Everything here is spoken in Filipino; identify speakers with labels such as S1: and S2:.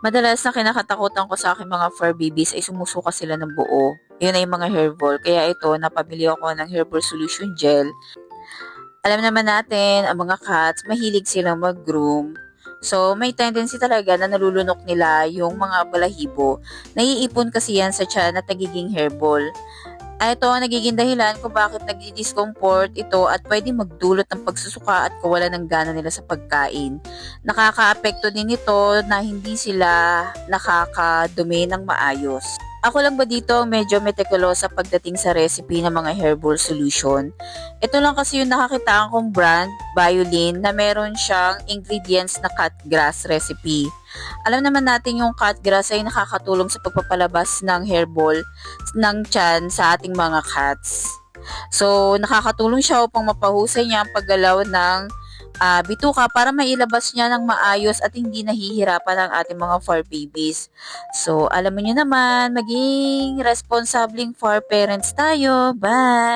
S1: Madalas na kinakatakutan ko sa aking mga fur babies ay sumusuka sila ng buo. Yun ay mga hairball. Kaya ito, napabili ako ng Herbal Solution Gel. Alam naman natin, ang mga cats, mahilig silang mag-groom. So, may tendency talaga na nalulunok nila yung mga balahibo. Naiipon kasi yan sa tiyan at nagiging hairball. Ito ang nagiging dahilan kung bakit nagdi-discomfort ito at pwede magdulot ng pagsusuka at kawalan ng gana nila sa pagkain. Nakakaapekto din ito na hindi sila nakakadumi ng maayos. Ako lang ba dito medyo meticulosa pagdating sa recipe ng mga herbal solution? Ito lang kasi yung nakakitaan kong brand, Biolin, na meron siyang ingredients na cut grass recipe. Alam naman natin yung cut grass ay nakakatulong sa pagpapalabas ng hairball ng tiyan sa ating mga cats. So, nakakatulong siya upang mapahusay niya ang paggalaw ng bituka para mailabas niya ng maayos at hindi nahihirapan ang ating mga fur babies. So, alam mo nyo naman, maging responsableng fur parents tayo. Bye!